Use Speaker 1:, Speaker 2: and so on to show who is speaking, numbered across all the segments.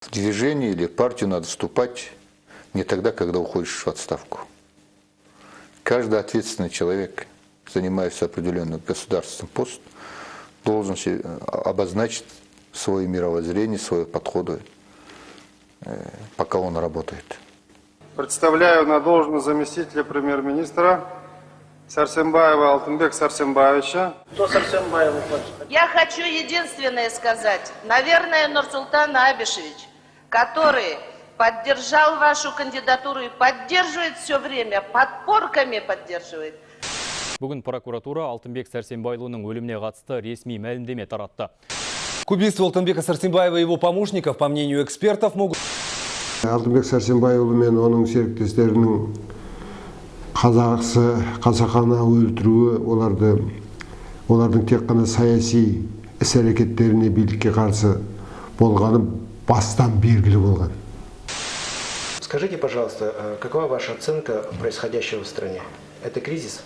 Speaker 1: В движение или партию надо вступать не тогда, когда уходишь в отставку. Каждый ответственный человек, занимающий определенный государственный пост, должен обозначить свое мировоззрение, свои подходы, пока он работает.
Speaker 2: Представляю на должность заместителя премьер-министра Сарсенбаева Алтынбек Сарсенбаевича.
Speaker 3: Кто Сарсенбаева хочет?
Speaker 4: Я хочу единственное сказать. Наверное, Нурсултан Абишевич, который поддержал вашу кандидатуру и поддерживает все время, подпорками поддерживает.
Speaker 5: Бүгін прокуратура Алтынбек Сәрсенбайұлының өліміне қатысты ресми мәлімдеме таратты.
Speaker 6: К убийству Алтынбека Сәрсенбаева и его помощников, по мнению экспертов, могут...
Speaker 7: Алтынбек Сәрсенбайұлы мен оның серіктестерінің қасақана өлтіруі, олардың тек қана саяси іс-әрекеттеріне, билікке қарсы болғаны бастан белгілі болған.
Speaker 3: Скажите, пожалуйста, какова ваша оценка происходящего в стране? Это кризис?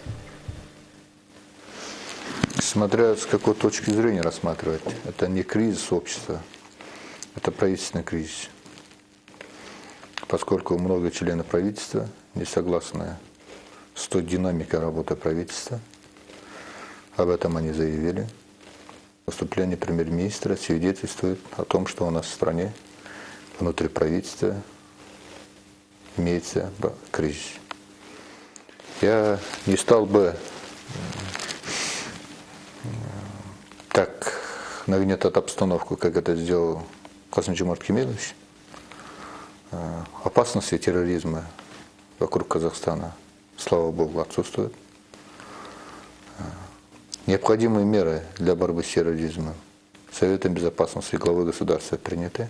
Speaker 1: Смотря с какой точки зрения рассматривать, это не кризис общества, это правительственный кризис. Поскольку много членов правительства не согласны с той динамикой работы правительства, об этом они заявили. Выступление премьер-министра свидетельствует о том, что у нас в стране внутри правительства имеется кризис. Я не стал бы так нагнетать обстановку, как это сделал Касым-Жомарт Кемелевич. Опасности терроризма вокруг Казахстана, слава богу, отсутствуют. Необходимые меры для борьбы с терроризмом Советом Безопасности и главой государства приняты.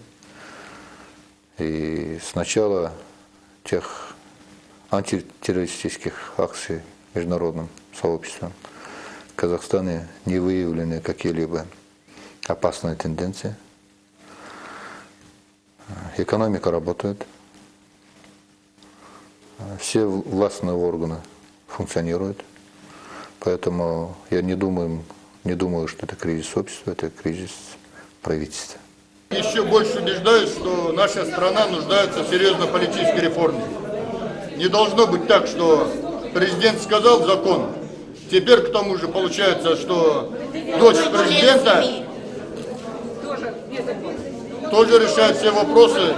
Speaker 1: И с начала тех антитеррористических акций международным сообществом в Казахстане не выявлены какие-либо опасные тенденции. Экономика работает. Все властные органы функционируют. Поэтому я не думаю, что это кризис общества, это кризис правительства.
Speaker 8: Еще больше убеждаюсь, что наша страна нуждается в серьезной политической реформе. Не должно быть так, что президент сказал закон, теперь к тому же получается, что дочь президента тоже решает все вопросы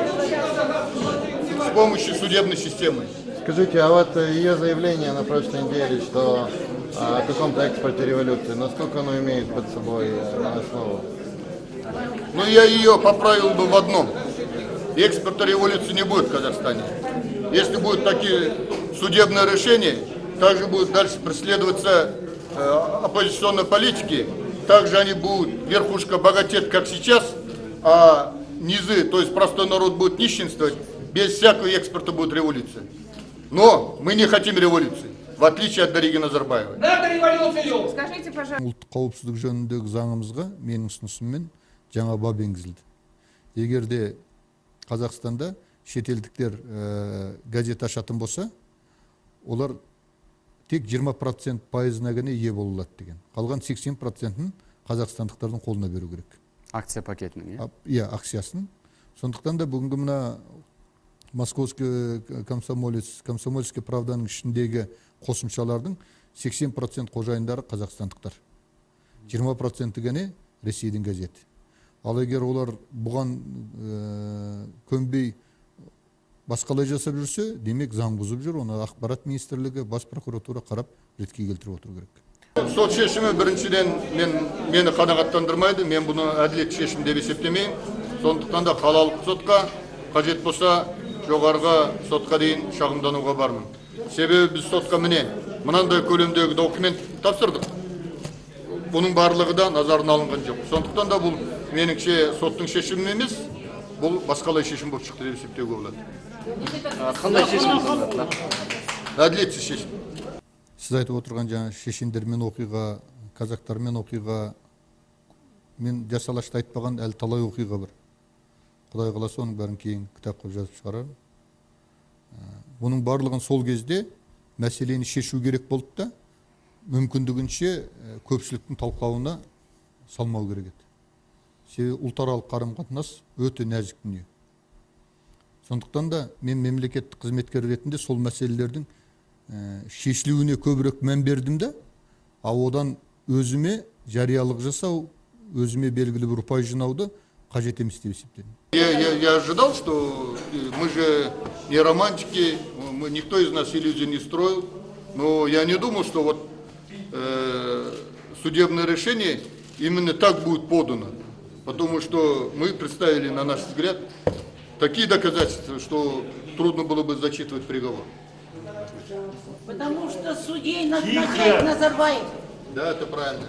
Speaker 8: с помощью судебной системы.
Speaker 9: Скажите, а вот ее заявление на прошлой неделе, что о каком-то экспорте революции, насколько оно имеет под собой основу?
Speaker 8: Ну, я ее поправил бы в одном. Экспорта революции не будет в Казахстане. Если будут такие судебные решения, также будут дальше преследоваться оппозиционные политики, также они будут, верхушка богатеть, как сейчас, а низы, то есть простой народ будет нищенствовать, без всякого экспорта будет революция. Но мы не хотим революции, в отличие от Дариги Назарбаевой.
Speaker 10: Надо революцию! Скажите,
Speaker 11: пожалуйста. Ұлттық қауіпсіздік жөніндегі заңымызға менің ұсынысыммен жаңа бап енгізілді. Егер де Қазақстанда шетелдіктер газет ашатын болса, олар тек 20% пайызына ғана ие бола алады деген. Қалған 80%-ін қазақстандықтардың қолына беру керек.
Speaker 5: Акция пакетінің,
Speaker 11: иә, акциясын. Сондықтан да бүгінгі мына Московский комсомольский правданың ішіндегі қосымшалардың 80% қожайындары қазақстандықтар. 20% ғана Ресейдің газеті. Ал егер олар бұған көнбей басқалай жасап жүрсе, демек заң бұзып жүр, оны ақпарат министрлігі, бас прокуратура қарап ретке келтіріп отыру керек.
Speaker 8: Сот шешімі біріншіден мені қанағаттандырмайды, мен бұны әділет шешім деп есептемеймін. Сондықтан да қалалық сотқа, қажет болса жоғарғы сотқа дейін шағымдануға бармын. Себебі біз сотқа мынандай көлемдегі документ тапсырдық. Бұның барлығы да назарына алынған жоқ. Сондықтан да бұл меніңше соттың шешімі емес, бұл басқалай шешім болып шықты деп есептеуге болады.
Speaker 3: Қандай шешім?
Speaker 8: Әділетсіз шешім.
Speaker 11: Сіз айтып отырған жаңа шешендермен оқиға, казактармен оқиға, мен жасалашты айтпаған әлі талай оқиға бар. Құдай қаласа оның бәрін кейін кітап қылып жазып шығарар. Бұның барлығын сол кезде мәселені шешу керек болды да, мүмкіндігінше көпшіліктің талқылауына салмау керек еді. Себебі ұлтаралық қарым-қатынас өте нәзік дүние. Сондықтан да мен мемлекеттік қызметкер ретінде сол мәселелердің шешілуіне көбірек мән бердім да, одан өзіме жариялық жасау, өзіме белгілі бір ұпай жинауды қажет емес деп есептедім.
Speaker 8: Я ожидал, что мы же не романтики, никто из нас иллюзий не строил, но я не думал, что вот судебное решение именно так будет подано, потому что мы представили, на наш взгляд, такие доказательства, что трудно было бы зачитывать приговор.
Speaker 4: Потому что судей назначает Назарбаев.
Speaker 8: Да, это правильно.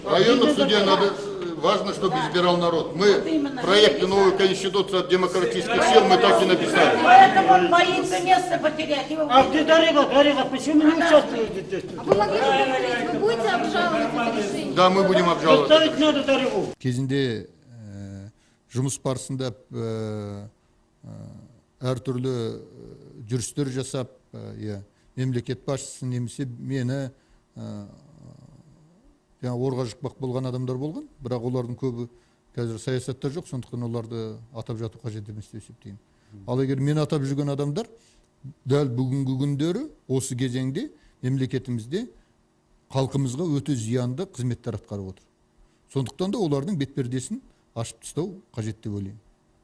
Speaker 8: В районном суде надо, важно, чтобы избирал народ. Мы проекты новой конституции от демократических сил мы так и написали.
Speaker 4: Поэтому он боится место потерять.
Speaker 10: А ты, Дарига, почему не участвуете?
Speaker 12: Вы могли бы говорить, вы будете обжаловать это решение?
Speaker 8: Да, мы будем обжаловать.
Speaker 10: Поставить надо Даригу.
Speaker 11: Кезінде жұмыс барысында әртүрлі жүрістер жасап, мемлекет басшысы немесе мені орға жықпақ болған адамдар болған, бірақ олардың көбі қазір саясатта жоқ, сондықтан оларды атап жату қажет емес деп есептеймін. Ал егер мен атап жүрген адамдар дәл бүгінгі күндері осы кезеңде мемлекетімізде халқымызға өте зиянды қызметтер атқарып отыр. Сондықтан да олардың бетпердесін ашып тастау қажет деп ойлаймын.